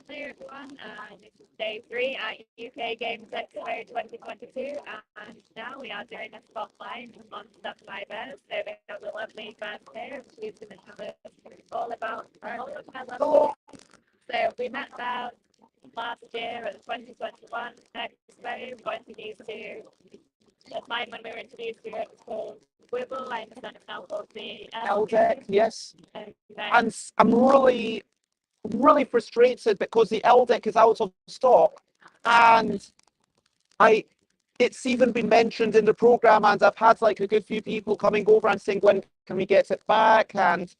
Hi everyone, this is day 3 at UK Games Expo 2022, and now we are doing a spotlight on Stuff My Bears. So we have the lovely Beth here, who's going to tell us all of her level. So we met Beth last year at the 2021 Expo. Got introduced to the time when we were introduced to it was called Wibble. I understand it's now called the LDEC, yes. Okay. And I'm really frustrated because the LDEC is out of stock, and I it's even been mentioned in the program, and I've had like a good few people coming over and saying, when can we get it back? And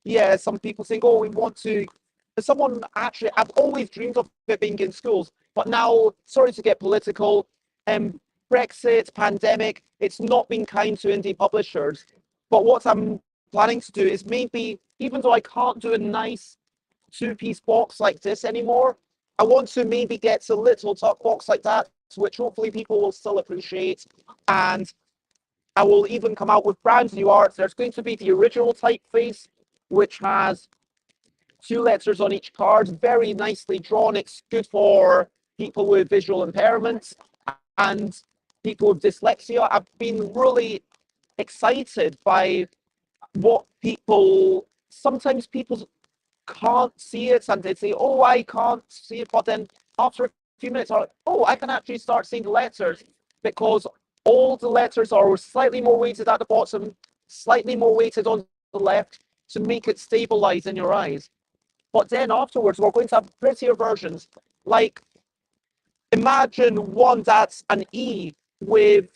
yeah, some people saying, oh, we want to. Someone actually, I've always dreamed of it being in schools, but now, sorry to get political, um, Brexit, pandemic, it's not been kind to indie publishers. But what I'm planning to do is maybe, even though I can't do a nice two-piece box like this anymore, I want to maybe get a little tuck box like that, which hopefully people will still appreciate. And I will even come out with brand new art. There's going to be the original typeface, which has two letters on each card, very nicely drawn. It's good for people with visual impairments and people with dyslexia. I've been really excited by what sometimes people can't see it and they say, oh, I can't see it. But then after a few minutes, are like, oh, I can actually start seeing the letters because all the letters are slightly more weighted at the bottom, slightly more weighted on the left to make it stabilize in your eyes. But then afterwards, we're going to have prettier versions. Like, imagine one that's an E with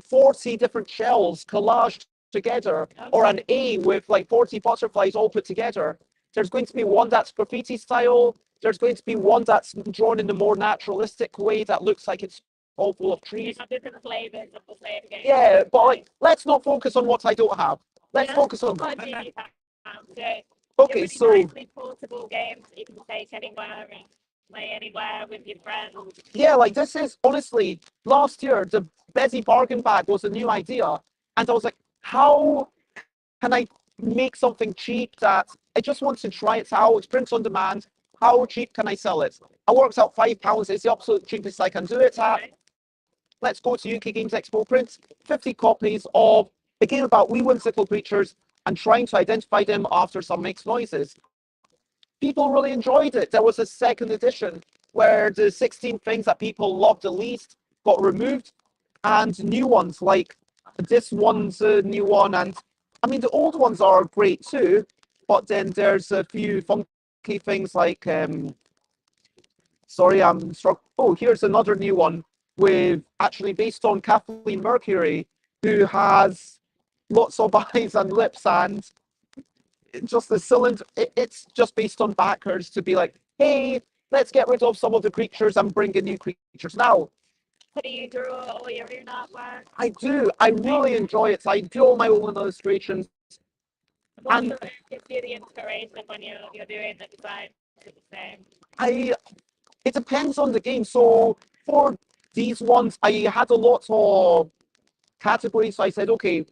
40 different shells collaged together, or an A with like 40 butterflies all put together. There's going to be one that's graffiti style. There's going to be one that's drawn in a more naturalistic way that looks like it's all full of trees. Different flavors of the same game. Yeah, but like, let's not focus on what I don't have. Let's focus on. What do you have? Okay, so nicely portable games that you can take anywhere and play anywhere with your friends. yeah, like this is honestly last year the Betty bargain bag was a new idea, and I was like, how can I make something cheap that I just want to try it out? It's print on demand. How cheap can I sell it? I worked out £5. It's the absolute cheapest I can do it at. Let's go to UK Games Expo, print 50 copies of a game about wee whimsical creatures and trying to identify them after some makes noises. People really enjoyed it. There was a second edition where the 16 things that people loved the least got removed, and new ones like this one's a new one. And I mean, the old ones are great too, but then there's a few funky things like, sorry, I'm struck. Oh, here's another new one with actually based on Kathleen Mercury, who has lots of eyes and lips, and just the cylinder. It's just based on backers to be like, hey, let's get rid of some of the creatures and bring in new creatures. Now, Do you draw all your own artwork? I do. I really enjoy it. I do all my own illustrations. What gives you the inspiration when you're doing the design? The same. I it depends on the game. So for these ones, I had a lot of categories. So I said, okay,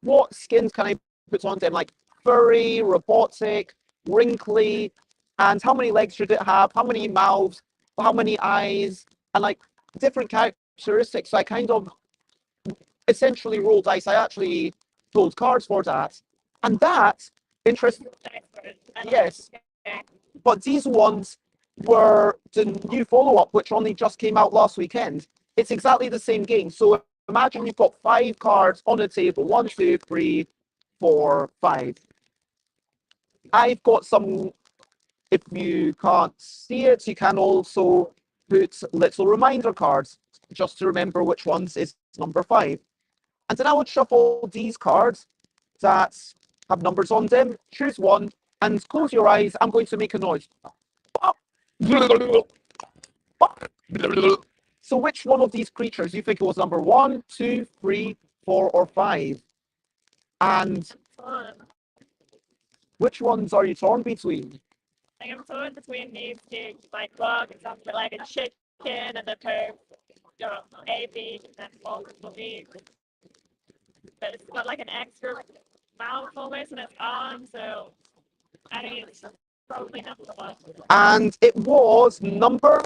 what skins can I put on them? Like furry, robotic, wrinkly, and how many legs should it have? How many mouths? How many eyes? And like different characteristics. So I kind of essentially rolled dice. I actually pulled cards for that. And that interesting. Yes. But these ones were the new follow-up, which only just came out last weekend. It's exactly the same game. So imagine you've got 5 cards on the table. 1, 2, 3, 4, 5. I've got some, if you can't see it, you can also put little reminder cards just to remember which ones is number 5. And then I would shuffle these cards that have numbers on them, choose one, and close your eyes. I'm going to make a noise. So which one of these creatures do you think it was number 1, 2, 3, 4, or 5? And which ones are you torn between? I'm torn between these two, like dog, something like a chicken and a purr, A, B, and then multiple B. But it's got like an extra mouth almost in its arm, so I mean, Probably number one. And it was number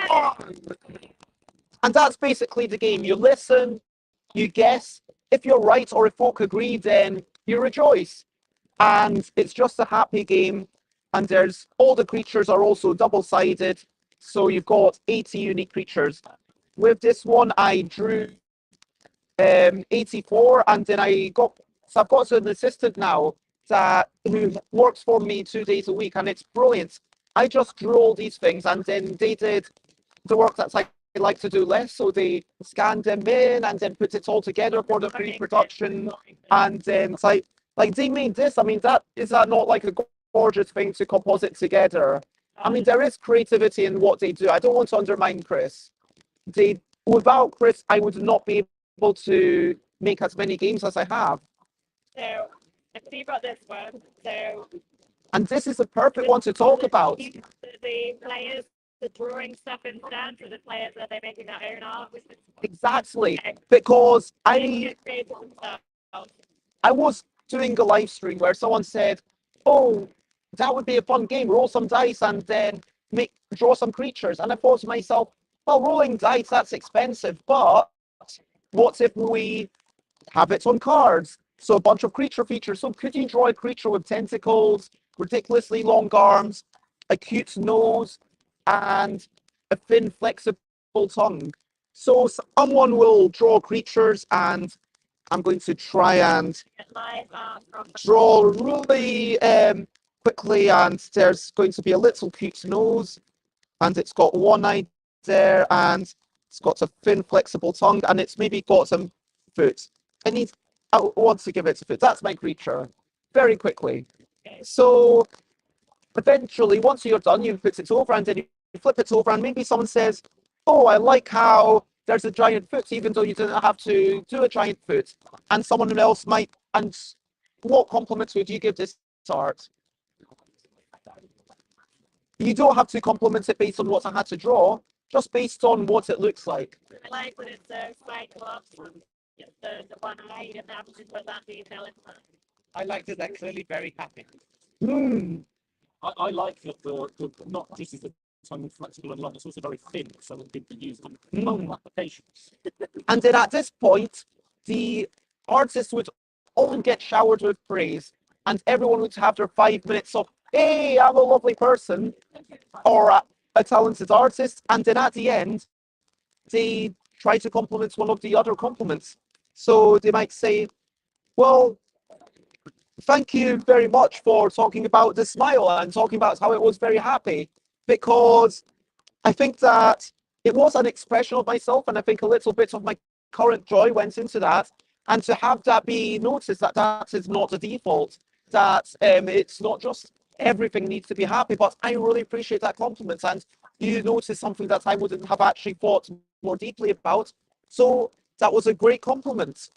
one. And that's basically the game. You listen, you guess. If you're right or if folk agree, then you rejoice. And it's just a happy game. And there's all the creatures are also double-sided. So you've got 80 unique creatures. With this one, I drew 84, and then I've got an assistant now that who works for me 2 days a week, and it's brilliant. I just drew all these things, and then they did the work that I like to do less. So they scanned them in and then put it all together for the pre-production, and then it's like they made this. I mean, that not like a gorgeous thing to composite together? I mean, there is creativity in what they do. I don't want to undermine Chris. Without Chris, I would not be able to make as many games as I have. So, if you got this one, so. And this is a perfect one to talk about. The players, the drawing stuff instead, so the players that they're making their own art. Exactly, because I was doing a live stream where someone said, "Oh, that would be a fun game. Roll some dice and then draw some creatures." And I thought to myself, "Well, rolling dice, that's expensive, but what if we have it on cards? So a bunch of creature features. So could you draw a creature with tentacles, ridiculously long arms, a cute nose, and a thin, flexible tongue?" So someone will draw creatures, and I'm going to try and draw really quickly. And there's going to be a little cute nose, and it's got one eye there, and it's got a thin, flexible tongue, and it's maybe got some foot. I want to give it a foot. That's my creature. Very quickly. So eventually, once you're done, you put it over, and then you flip it over, and maybe someone says, "Oh, I like how there's a giant foot, even though you didn't have to do a giant foot." And someone else might. And what compliments would you give this art? You don't have to compliment it based on what I had to draw, just based on what it looks like. I like when it's a cyclops, the one eye, and that just put that detail in there. I like that they're clearly very happy. Mm. I like that the not just is the tongue flexible and long, it's also very thin, so it can be used in multiple applications. And then at this point, the artist would all get showered with praise, and everyone would have their 5 minutes of, "Hey, I'm a lovely person," or a talented artist. And then at the end, they try to compliment one of the other compliments. So they might say, "Well, thank you very much for talking about the smile and talking about how it was very happy, because I think that it was an expression of myself, and I think a little bit of my current joy went into that. And to have that be noticed, that is not the default, that it's not just everything needs to be happy, but I really appreciate that compliment. And you notice something that I wouldn't have actually thought more deeply about. So that was a great compliment.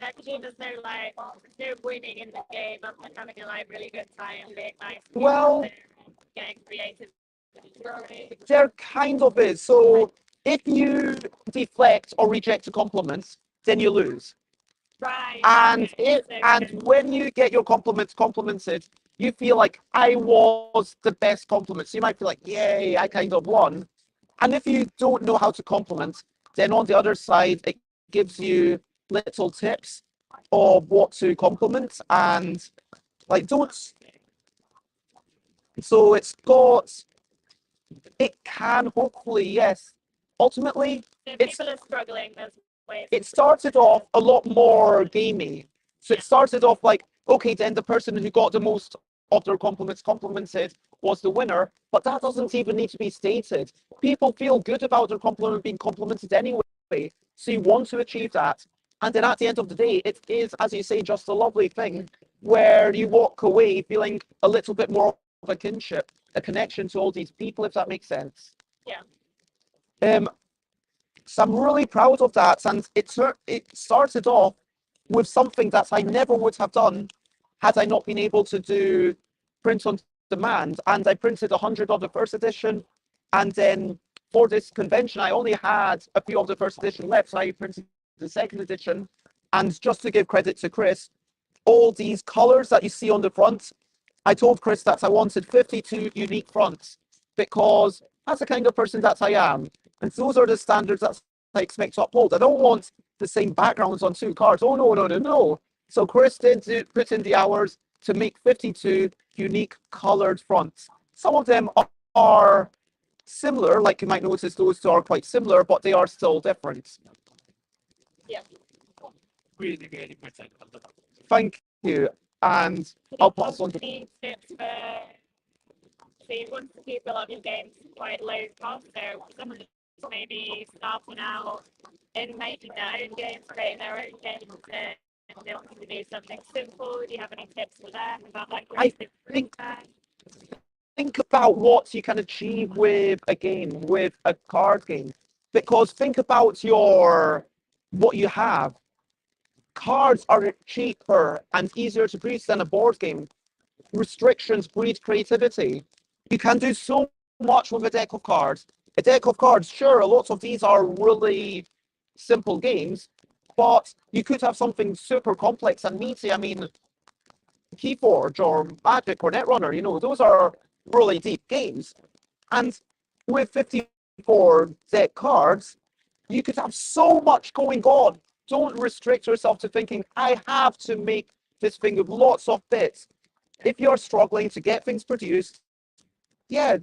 Actually, there's no winning in the game. I'm having a really good time being nice. Well, getting creative. there kind of is. So if you deflect or reject a compliment, then you lose. Right. And when you get your compliments complimented, you feel like I was the best compliment. So you might feel like, yay, I kind of won. And if you don't know how to compliment, then on the other side, it gives you little tips of what to compliment, and like don't. So it can hopefully, yes. Ultimately, people are struggling. It started off a lot more gamey. So it started off like, okay, then the person who got the most of their compliments complimented was the winner, but that doesn't even need to be stated. People feel good about their compliment being complimented anyway, so you want to achieve that. And then at the end of the day, it is, as you say, just a lovely thing where you walk away feeling a little bit more of a kinship, a connection to all these people, if that makes sense. Yeah. So I'm really proud of that, and it started off with something that I never would have done had I not been able to do print on demand. And I printed 100 of the first edition, and then for this convention, I only had a few of the first edition left, so I printed the second edition. And just to give credit to Chris, all these colors that you see on the front, I told Chris that I wanted 52 unique fronts because that's the kind of person that I am. And those are the standards that I expect to uphold. I don't want the same backgrounds on two cards. Oh, no, no, no, no. So Chris did put in the hours to make 52 unique colored fronts. Some of them are similar, like you might notice those two are quite similar, but they are still different. Yeah. Really, really pretty. Thank you. And I'll pass on to Any tips for, so you want to keep a lot of your games quite low cost, so someone that's maybe starting out in making their own games, creating their own games, and they want to do something simple. Do you have any tips for them about like creative think about what you can achieve with a game, with a card game. Because think about what you have. Cards are cheaper and easier to produce than a board game. Restrictions breed creativity. You can do so much with a deck of cards. A deck of cards, sure, a lot of these are really simple games, but you could have something super complex and meaty. I mean, Keyforge or Magic or Netrunner, those are really deep games. And with 54 deck cards, you could have so much going on. Don't restrict yourself to thinking, I have to make this thing with lots of bits. If you're struggling to get things produced, yeah,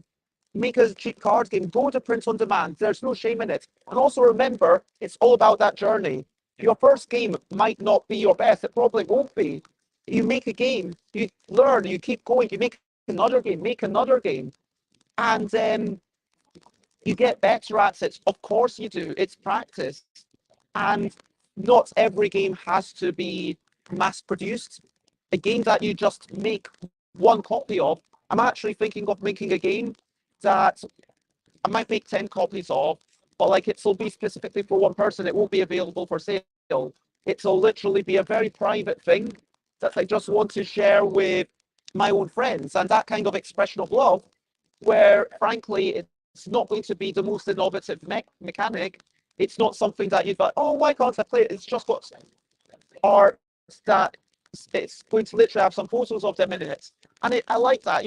make a cheap card game. Go to print on demand. There's no shame in it. And also remember, it's all about that journey. Your first game might not be your best. It probably won't be. You make a game, you learn, you keep going, you make another game, and then you get better at it. Of course you do. It's practice. And not every game has to be mass produced. A game that you just make one copy of. I'm actually thinking of making a game that I might make 10 copies of, but like it'll be specifically for one person. It won't be available for sale. It'll literally be a very private thing that I just want to share with my own friends. And that kind of expression of love, where frankly, it's not going to be the most innovative mechanic. It's not something that you'd like, oh, why can't I play it? It's just got art that it's going to literally have some photos of them in it. And I like that,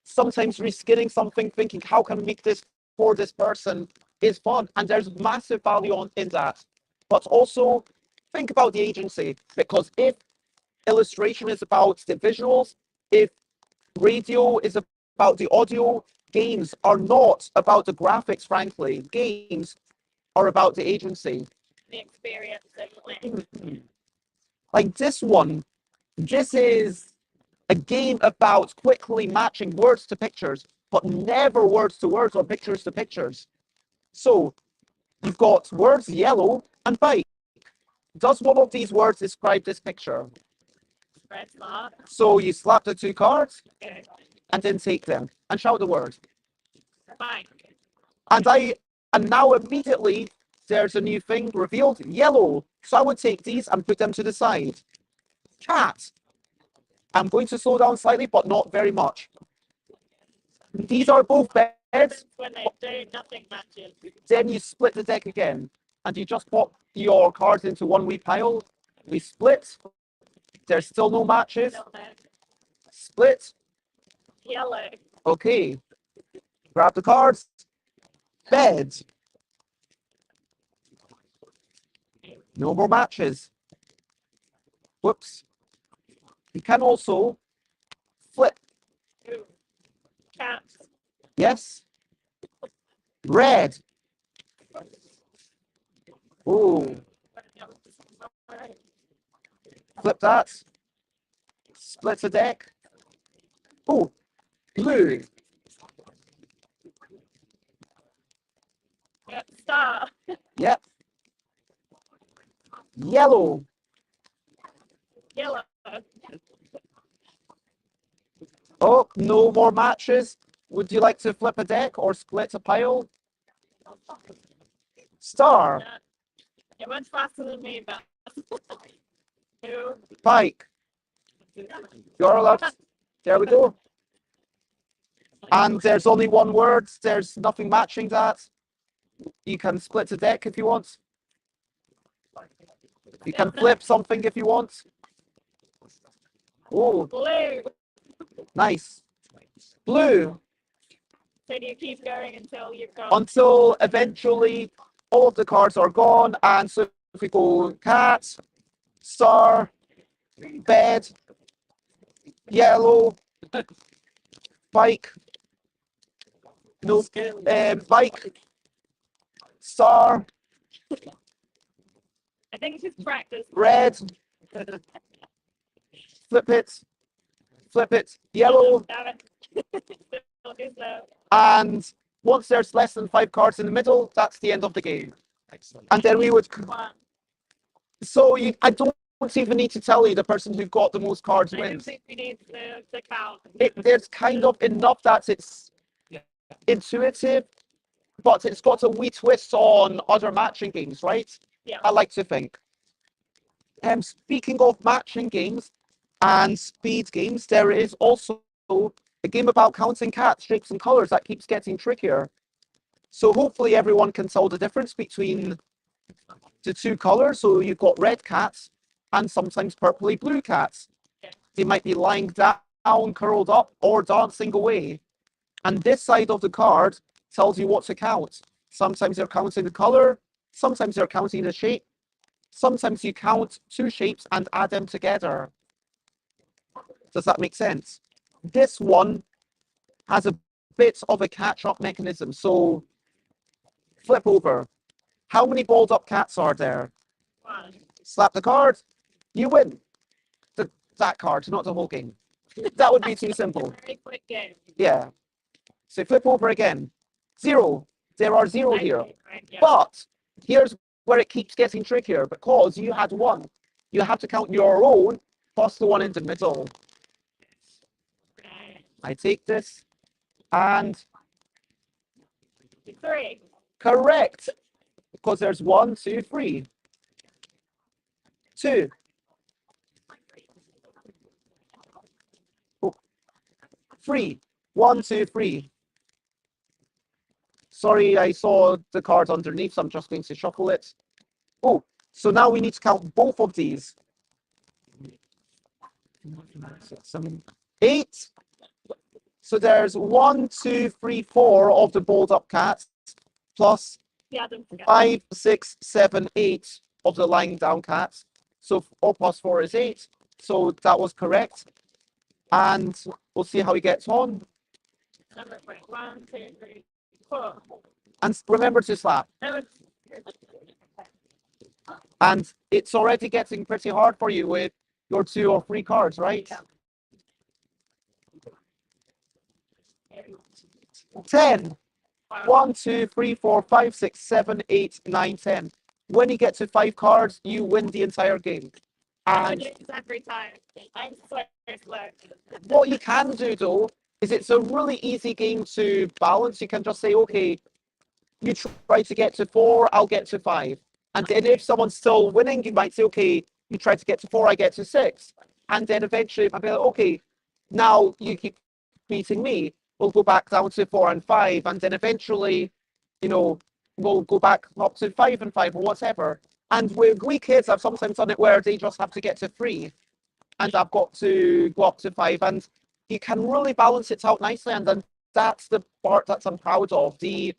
sometimes reskinning something, thinking, how can we make this for this person is fun. And there's massive value in that. But also think about the agency, because if illustration is about the visuals, if radio is about the audio, games are not about the graphics, frankly. Games are about the agency. the experience of playing? Like this one, this is a game about quickly matching words to pictures, but never words to words or pictures to pictures. So you've got words yellow and bike. Does one of these words describe this picture? Red slot. So you slap the two cards Okay. and then take them and shout the word. Fine. And now immediately there's a new thing revealed, yellow. So I would take these and put them to the side. Cat. I'm going to slow down slightly, but not very much. These are both beds. When they do, nothing matches. Then you split the deck again, and you just pop your cards into one wee pile. We split. There's still no matches. Still there. Split. Yellow. Okay. Grab the cards. Bed. No more matches. Whoops. You can also flip. Two. Cats. Yes. Red. Ooh. Flip that. Split the deck. Oh, blue. Star. Yep. Yellow. Yellow. Oh, no more matches. Would you like to flip a deck or split a pile? Star. It went faster than me, but two. Pike. You're allowed. There we go. And there's only one word. There's nothing matching that. You can split a deck if you want. You can flip something if you want. Oh, Blue. Nice. Blue. So do you keep going until you've got Until eventually all of the cards are gone. And so if we go cat, star, bed, yellow, bike, no, bike, star, I think she's practiced. red, flip it, yellow, Damn it. Still do so. and once there's less than 5 cards in the middle, that's the end of the game. Excellent. And then we would. One. So I don't even need to tell you the person who got the most cards I don't wins. think we need to count. There's kind of enough that it's intuitive, but it's got a wee twist on other matching games, right? Yeah. I like to think. Speaking of matching games and speed games, there is also a game about counting cats, shapes, and colors that keeps getting trickier. So hopefully everyone can tell the difference between the 2 colors. So you've got red cats and sometimes purpley blue cats. They might be lying down, curled up, or dancing away. And this side of the card tells you what to count. Sometimes you're counting the color, sometimes you're counting the shape, sometimes you count 2 shapes and add them together. Does that make sense? This one has a bit of a catch-up mechanism. So flip over. How many balled up cats are there? One. Slap the card, you win. That card, not the whole game. That would be too simple. Very quick game. Yeah. So flip over again. 0. There are 0 here. Right, yeah. But here's where it keeps getting trickier because you had 1. You have to count your own plus the one in the middle. Right. I take this and 3. correct. Because there's 1, 2, 3. 2. Oh. 3. 1, 2, 3. Sorry, I saw the card underneath, so I'm just going to shuffle it. Oh, so now we need to count both of these. 7, 8. So there's 1, 2, 3, 4 of the balled up cats, plus Yeah, them together. 5, 6, 7, 8 of the lying down cats. So 4 plus 4 is 8. So that was correct. And we'll see how he gets on. Number 1, 2, 3, 4. And remember to slap. And it's already getting pretty hard for you with your 2 or 3 cards, right? 10. 1, 2, 3, 4, 5, 6, 7, 8, 9, 10. When you get to 5 cards, you win the entire game. And Every time. I'm so slow. what you can do though is it's a really easy game to balance. You can just say, okay, you try to get to 4, I'll get to 5. And then if someone's still winning, you might say, okay, you try to get to 4, I get to 6. And then eventually I'll be like, okay, now you keep beating me. We'll go back down to 4 and 5. And then eventually, we'll go back up to 5 and 5 or whatever. And with we kids, I've sometimes done it where they just have to get to 3. And I've got to go up to 5. And you can really balance it out nicely. And then that's the part that I'm proud of. The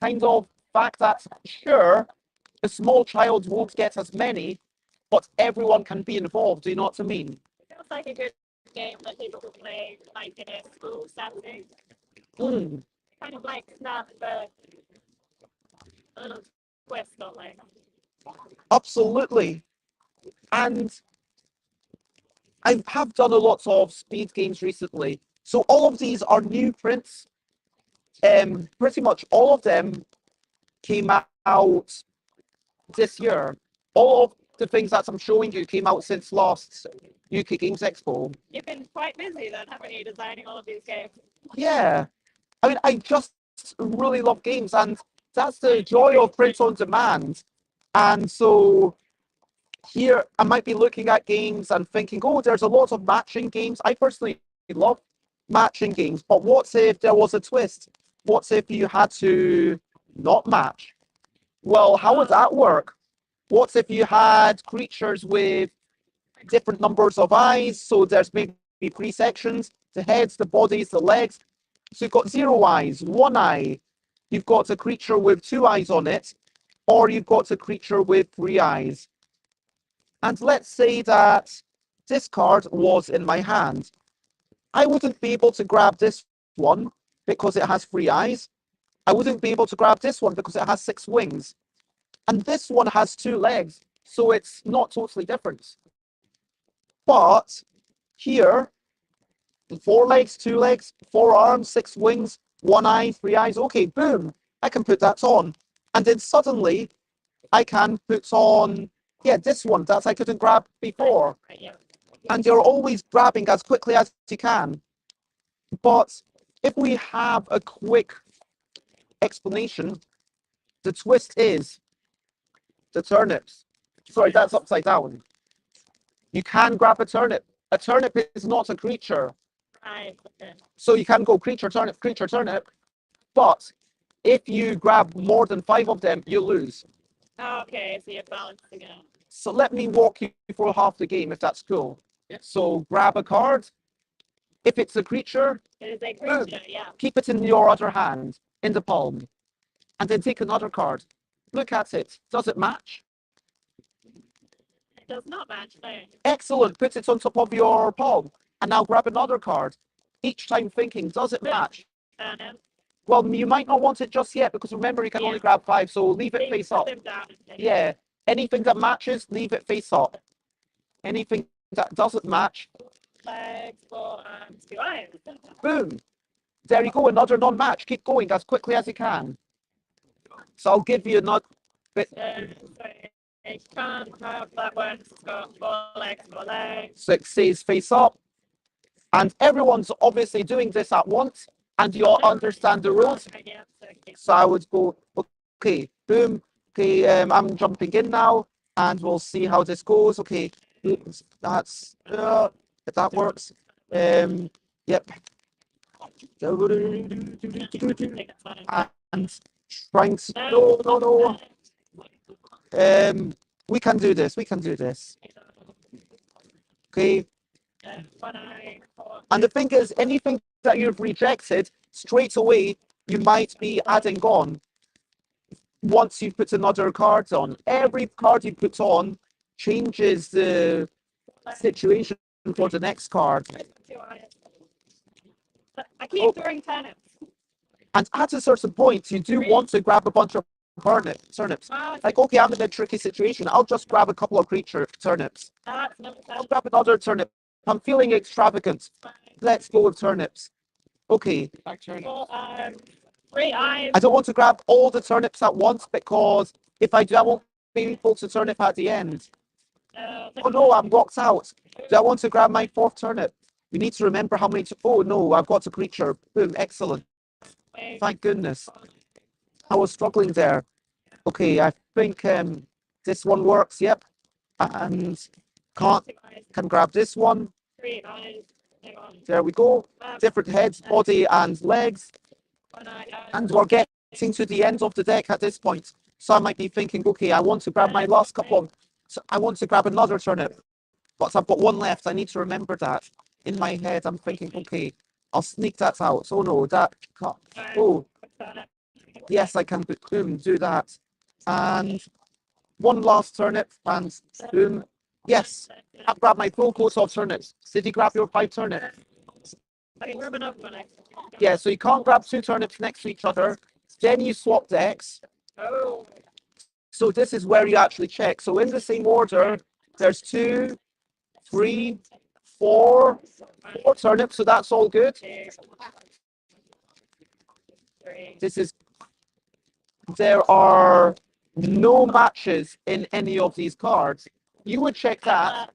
kind of fact that, sure, a small child won't get as many, but everyone can be involved. Do you know what I mean? It feels like a good game that people will play like in a school setting. Mm, Kind of like snap, but a little twist on like. absolutely. And I have done a lot of speed games recently. So all of these are new prints. Pretty much all of them came out this year. All of the things that I'm showing you came out since last UK Games Expo. You've been quite busy then, haven't you, designing all of these games? Yeah. I mean, I just really love games, and that's the joy of print on demand. And so here I might be looking at games and thinking, oh, there's a lot of matching games. I personally love matching games, but what if there was a twist? What if you had to not match? Well, how would that work? What if you had creatures with different numbers of eyes? So there's maybe three sections: the heads, the bodies, the legs. So you've got 0 eyes, 1 eye. You've got a creature with 2 eyes on it, or you've got a creature with 3 eyes. And let's say that this card was in my hand. I wouldn't be able to grab this one because it has 3 eyes. I wouldn't be able to grab this one because it has 6 wings. And this one has 2 legs, so it's not totally different. But here, 4 legs, 2 legs, 4 arms, 6 wings, 1 eye, 3 eyes. Okay, boom, I can put that on. And then suddenly I can put on, yeah, this one that I couldn't grab before. And you're always grabbing as quickly as you can. But if we have a quick explanation, the twist is the turnips. Sorry, that's upside down. You can grab a turnip. A turnip is not a creature. Right. So you can go creature, turnip. But if you grab more than 5 of them, you lose. Okay, so you're balancing it. So let me walk you through half the game, if that's cool. So grab a card. If it's a creature, It is a creature, yeah. keep it in your other hand, in the palm. And then take another card. Look at it. Does it match? It does not match, no. Excellent. Put it on top of your palm. And now grab another card. Each time thinking, does it match? Well, you might not want it just yet because remember you can only grab 5, so leave it face up. Yeah. Anything that matches, leave it face up. Anything that doesn't match, Legs, 4 arms, 2 eyes. boom. There you go, another non-match. Keep going as quickly as you can. So I'll give you another bit. So it can't have that one. It's got 4 legs, 4 legs. So it says face up. And everyone's obviously doing this at once, and you all understand the rules. Yeah, So I would go, okay, boom. Okay, I'm jumping in now, and we'll see how this goes. Okay, that's if that works. Yep. And trying to no. We can do this. We can do this. Okay. And the thing is, anything that you've rejected straight away, you might be adding on. Once you put another card on, every card you put on changes the situation for the next card. I keep throwing turnips. And at a certain point, you do want to grab a bunch of turnips. Like, okay, I'm in a tricky situation. I'll just grab a couple of creature turnips. I'll grab another turnip. I'm feeling extravagant. Let's go with turnips. Okay. 3 eyes. I don't want to grab all the turnips at once because if I do, I won't be able to turnip at the end. Oh no, I'm locked out. Do I want to grab my 4th turnip? We need to remember how many. Oh no, I've got a creature. Boom, excellent. Thank goodness. I was struggling there. Okay, I think this one works. Yep. And can grab this one. 3 eyes. There we go. Different heads, body, and legs. And we're getting to the end of the deck at this point. So I might be thinking, okay, I want to grab my last couple of. So I want to grab another turnip. But I've got 1 left. I need to remember that. In my head, I'm thinking, okay, I'll sneak that out. So no, that. Oh, yes, I can boom, do that. And 1 last turnip, and boom. Yes, I've grabbed my full coat of turnips. Did you grab your 5 turnips? Okay, grab another one. Yeah, so you can't grab 2 turnips next to each other. Then you swap decks. Oh. So this is where you actually check. So in the same order, there's 2, 3, 4 turnips. So that's all good. 2, 3. This is. There are no matches in any of these cards. You would check that,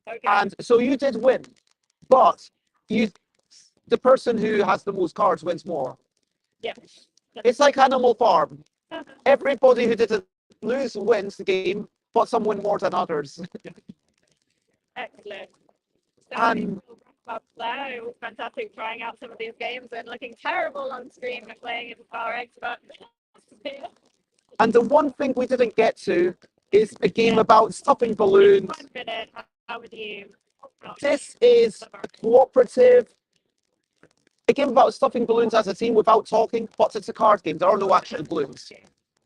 Okay. and so you did win, but the person who has the most cards wins more. Yeah. It's like Animal Farm. Everybody who didn't lose wins the game, but some win more than others. Excellent. So And up there, it was fantastic trying out some of these games and looking terrible on screen when playing in Power X, but and the one thing we didn't get to is a game about stuffing balloons. 1 minute. How would you? This is a cooperative, a game about stuffing balloons as a team without talking, but it's a card game. There are no actual balloons.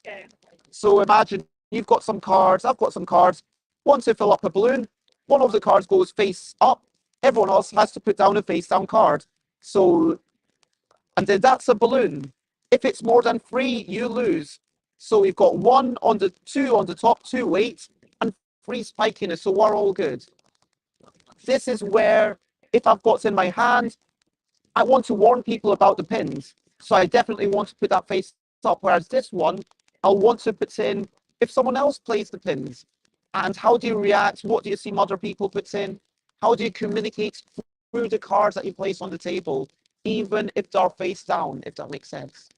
Okay. So imagine you've got some cards, I've got some cards. Once you fill up a balloon, one of the cards goes face up. Everyone else has to put down a face down card. So, and then that's a balloon. If it's more than three, you lose. So we've got one on the two on the top, two weight, and three spikiness. So we're all good. This is where, if I've got in my hand, I want to warn people about the pins. So I definitely want to put that face up. Whereas this one, I'll want to put in if someone else plays the pins. And how do you react? What do you see other people put in? How do you communicate through the cards that you place on the table, even if they're face down, if that makes sense?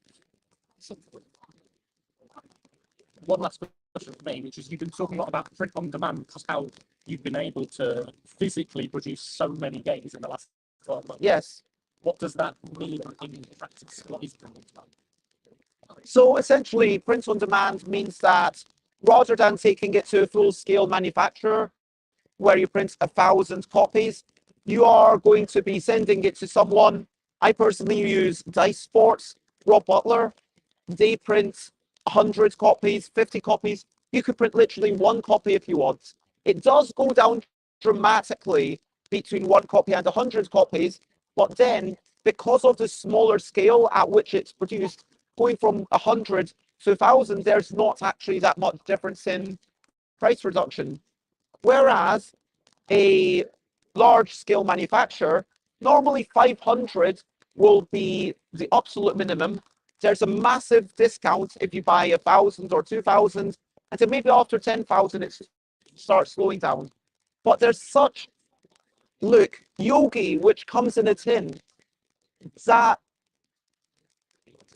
One last question for me, which is you've been talking a lot about print on demand, just how you've been able to physically produce so many games in the last 12 months. Yes. What does that mean in practice? What is print on demand? So essentially, print on demand means that rather than taking it to a full scale manufacturer where you print 1,000 copies, you are going to be sending it to someone. I personally use Dice Sports, Rob Butler. They print 100 copies, 50 copies. You could print literally one copy if you want. It does go down dramatically between one copy and 100 copies, but then because of the smaller scale at which it's produced, going from 100 to 1,000, there's not actually that much difference in price reduction. Whereas a large scale manufacturer, normally 500 will be the absolute minimum. There's a massive discount if you buy 1,000 or 2,000, and then maybe after 10,000 it starts slowing down. But there's such, look, Yogi, which comes in a tin, that,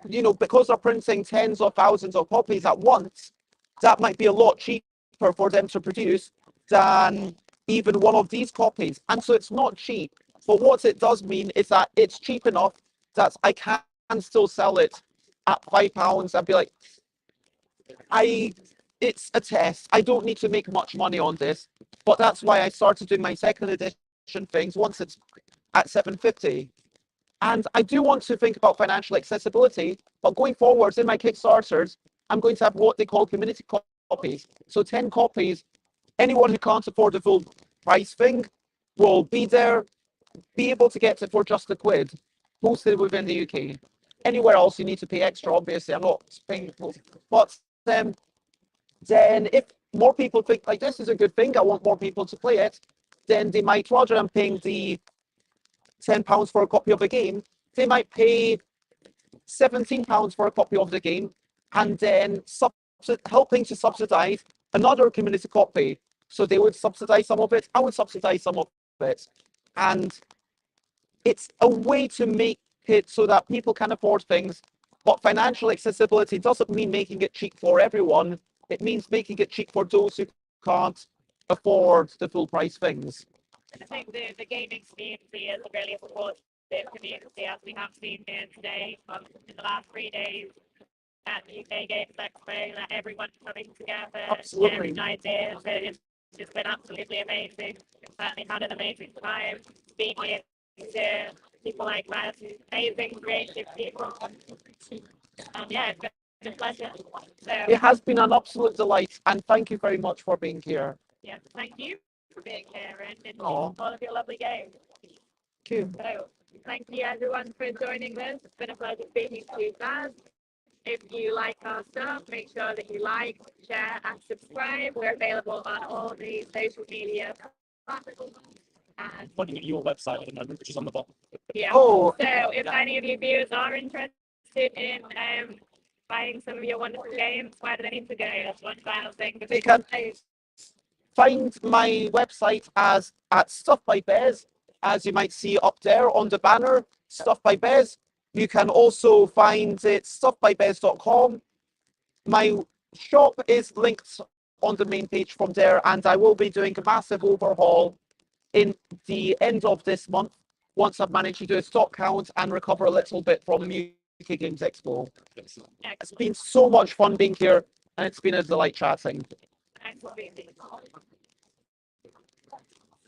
you know, because they're printing tens of thousands of copies at once, that might be a lot cheaper for them to produce than even one of these copies. And so it's not cheap. But what it does mean is that it's cheap enough that I can still sell it at £5 and be like, it's a test. I don't need to make much money on this. But that's why I started doing my second edition things once it's at 750. And I do want to think about financial accessibility, but going forwards in my Kickstarters, I'm going to have what they call community copies. So 10 copies, anyone who can't afford the full price thing will be there, be able to get it for just £1, posted within the UK. Anywhere else you need to pay extra, obviously. I'm not paying, but then if more people think like this is a good thing, I want more people to play it, then they might, rather than paying the £10 for a copy of the game, they might pay £17 for a copy of the game, and then helping to subsidize another community copy. So they would subsidize some of it, I would subsidize some of it. And it's a way to make it so that people can afford things, but financial accessibility doesn't mean making it cheap for everyone. It means making it cheap for those who can't afford the full price things. I think the gaming community is a really supportive community, as we have seen here today in the last 3 days at the UK Games Expo, that everyone's coming together, Absolutely. sharing ideas. It's been absolutely amazing. We've certainly had an amazing time speaking to people like that, amazing creative people. And yeah, it's been a pleasure. So It has been an absolute delight, and thank you very much for being here. yeah, thank you for being here and enjoying Aw. all of your lovely games. Thank you. So thank you everyone for joining us. It's been a pleasure speaking to you guys. If you like our stuff, make sure that you like, share, and subscribe. We're available on all the social media platforms. And Pointing at your website at the moment, which is on the bottom. yeah, Oh, so if any of you viewers are interested in buying some of your wonderful games, where do they need to go? That's one final thing. they can find my website as at Stuff by Bez, as you might see up there on the banner, Stuff by Bez. You can also find it stuffbybez.com. My shop is linked on the main page from there, and I will be doing a massive overhaul in the end of this month once I've managed to do a stock count and recover a little bit from UK Games Expo. It's been so much fun being here, and it's been a delight chatting. Excellent.